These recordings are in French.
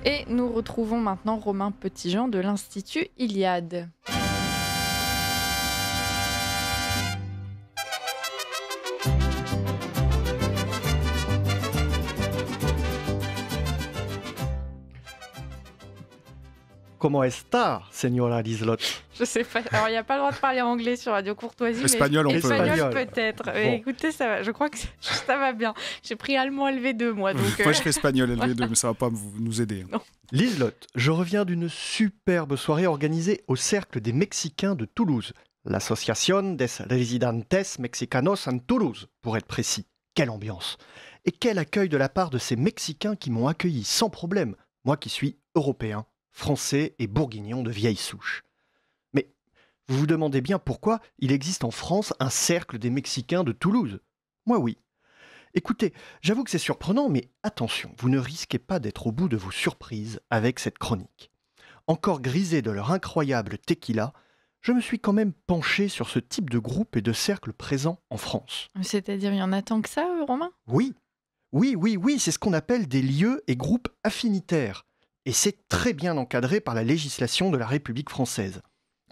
Et nous retrouvons maintenant Romain Petitjean de l'Institut Iliade. Comment está, señora Liselott? Je sais pas. Alors, il n'y a pas le droit de parler anglais sur Radio Courtoisie. Espagnol, mais on peut. Espagnol peut-être. Bon. Mais écoutez, ça va. Je crois que ça va bien. J'ai pris allemand LV2, moi. Donc, Moi, je fais espagnol LV2, mais ça va pas nous aider. Non. Liselott, je reviens d'une superbe soirée organisée au Cercle des Mexicains de Toulouse. L'Associación des Residentes Mexicanos en Toulouse, pour être précis. Quelle ambiance! Et quel accueil de la part de ces Mexicains qui m'ont accueilli sans problème, moi qui suis européen, français et bourguignon de vieille souche. Mais vous vous demandez bien pourquoi il existe en France un Cercle des Mexicains de Toulouse? Moi oui. Écoutez, j'avoue que c'est surprenant, mais attention, vous ne risquez pas d'être au bout de vos surprises avec cette chronique. Encore grisé de leur incroyable tequila, je me suis quand même penché sur ce type de groupe et de cercle présent en France. c'est-à-dire, il y en a tant que ça, Romain? Oui, c'est ce qu'on appelle des lieux et groupes affinitaires. Et c'est très bien encadré par la législation de la République française.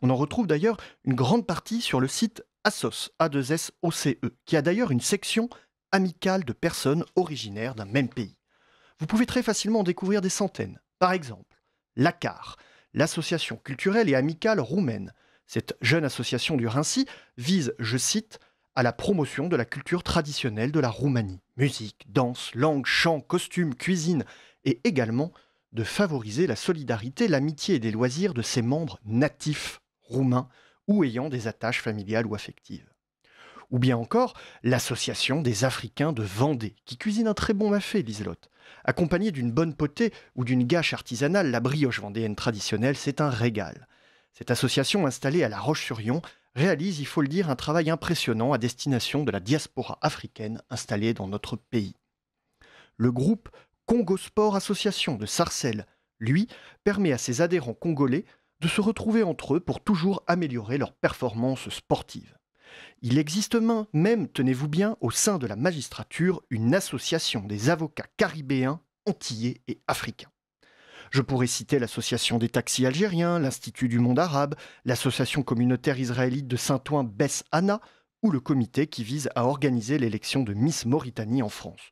On en retrouve d'ailleurs une grande partie sur le site ASOCE, A2SOCE, qui a d'ailleurs une section amicale de personnes originaires d'un même pays. Vous pouvez très facilement en découvrir des centaines. Par exemple, l'ACAR, l'association culturelle et amicale roumaine. Cette jeune association du Rincy vise, je cite, à la promotion de la culture traditionnelle de la Roumanie. Musique, danse, langue, chant, costume, cuisine et également de favoriser la solidarité, l'amitié et les loisirs de ses membres natifs roumains ou ayant des attaches familiales ou affectives. Ou bien encore l'association des Africains de Vendée, qui cuisine un très bon mafé, Liselott. Accompagné d'une bonne potée ou d'une gâche artisanale, la brioche vendéenne traditionnelle, c'est un régal. Cette association installée à La Roche-sur-Yon réalise, il faut le dire, un travail impressionnant à destination de la diaspora africaine installée dans notre pays. Le groupe Congo Sport Association de Sarcelles, lui, permet à ses adhérents congolais de se retrouver entre eux pour toujours améliorer leurs performances sportives. Il existe même, tenez-vous bien, au sein de la magistrature, une association des avocats caribéens, antillais et africains. Je pourrais citer l'association des taxis algériens, l'Institut du monde arabe, l'association communautaire israélite de Saint-Ouen Bess Anna ou le comité qui vise à organiser l'élection de Miss Mauritanie en France.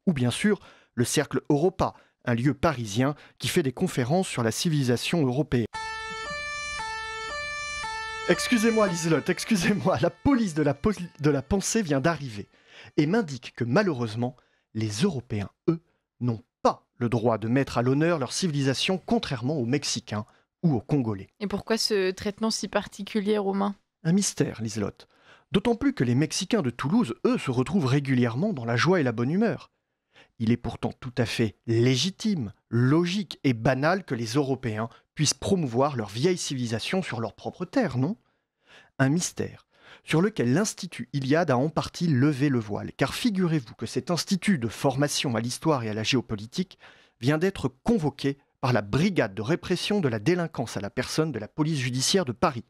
Ou bien sûr, le Cercle Europa, un lieu parisien qui fait des conférences sur la civilisation européenne. Excusez-moi Liselott, excusez-moi, la police de la pensée vient d'arriver et m'indique que malheureusement, les Européens, eux, n'ont pas le droit de mettre à l'honneur leur civilisation contrairement aux Mexicains ou aux Congolais. Et pourquoi ce traitement si particulier, Romain? Un mystère, Liselott. D'autant plus que les Mexicains de Toulouse, eux, se retrouvent régulièrement dans la joie et la bonne humeur. Il est pourtant tout à fait légitime, logique et banal que les Européens puissent promouvoir leur vieille civilisation sur leur propre terre, non? Un mystère sur lequel l'Institut Iliade a en partie levé le voile, car figurez-vous que cet institut de formation à l'histoire et à la géopolitique vient d'être convoqué par la brigade de répression de la délinquance à la personne de la police judiciaire de Paris.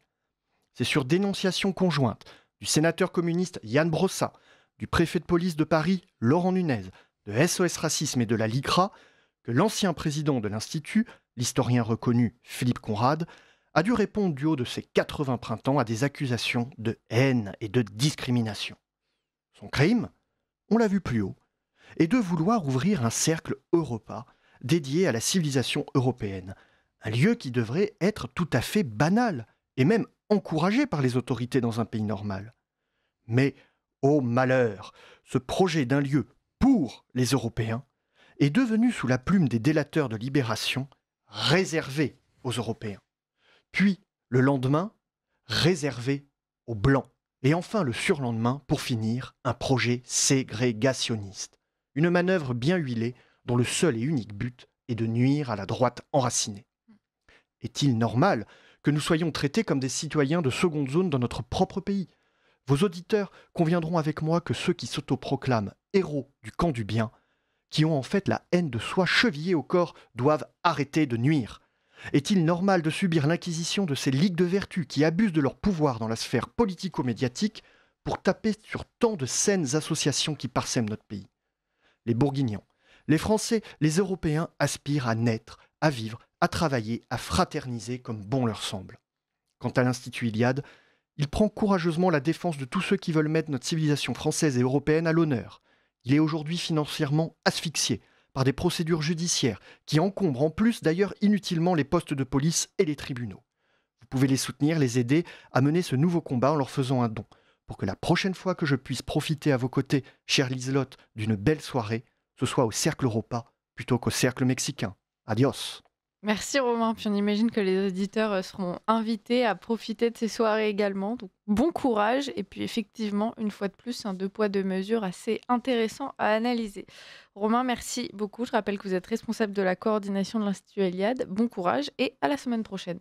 C'est sur dénonciation conjointe du sénateur communiste Yann Brossat, du préfet de police de Paris Laurent Nunez, de SOS Racisme et de la LICRA, que l'ancien président de l'Institut, l'historien reconnu Philippe Conrad, a dû répondre du haut de ses 80 printemps à des accusations de haine et de discrimination. Son crime, on l'a vu plus haut, est de vouloir ouvrir un cercle Europa dédié à la civilisation européenne, un lieu qui devrait être tout à fait banal et même encouragé par les autorités dans un pays normal. Mais, ô malheur, ce projet d'un lieu pour les Européens est devenu sous la plume des délateurs de Libération réservé aux Européens. Puis, le lendemain, réservé aux Blancs. Et enfin, le surlendemain, pour finir, un projet ségrégationniste. Une manœuvre bien huilée dont le seul et unique but est de nuire à la droite enracinée. Est-il normal que nous soyons traités comme des citoyens de seconde zone dans notre propre pays? Vos auditeurs conviendront avec moi que ceux qui s'autoproclament héros du camp du bien, qui ont en fait la haine de soi chevillée au corps, doivent arrêter de nuire. Est-il normal de subir l'inquisition de ces ligues de vertu qui abusent de leur pouvoir dans la sphère politico-médiatique pour taper sur tant de saines associations qui parsèment notre pays? Les Bourguignons, les Français, les Européens aspirent à naître, à vivre, à travailler, à fraterniser comme bon leur semble. Quant à l'Institut Iliade, il prend courageusement la défense de tous ceux qui veulent mettre notre civilisation française et européenne à l'honneur. Il est aujourd'hui financièrement asphyxié par des procédures judiciaires qui encombrent en plus d'ailleurs inutilement les postes de police et les tribunaux. Vous pouvez les soutenir, les aider à mener ce nouveau combat en leur faisant un don, pour que la prochaine fois que je puisse profiter à vos côtés, chère Liselotte, d'une belle soirée, ce soit au Cercle Europa plutôt qu'au Cercle Mexicain. Adios. Merci Romain, puis on imagine que les auditeurs seront invités à profiter de ces soirées également. Donc bon courage et puis effectivement, une fois de plus, un deux poids deux mesures assez intéressant à analyser. Romain, merci beaucoup. Je rappelle que vous êtes responsable de la coordination de l'Institut Iliade. Bon courage et à la semaine prochaine.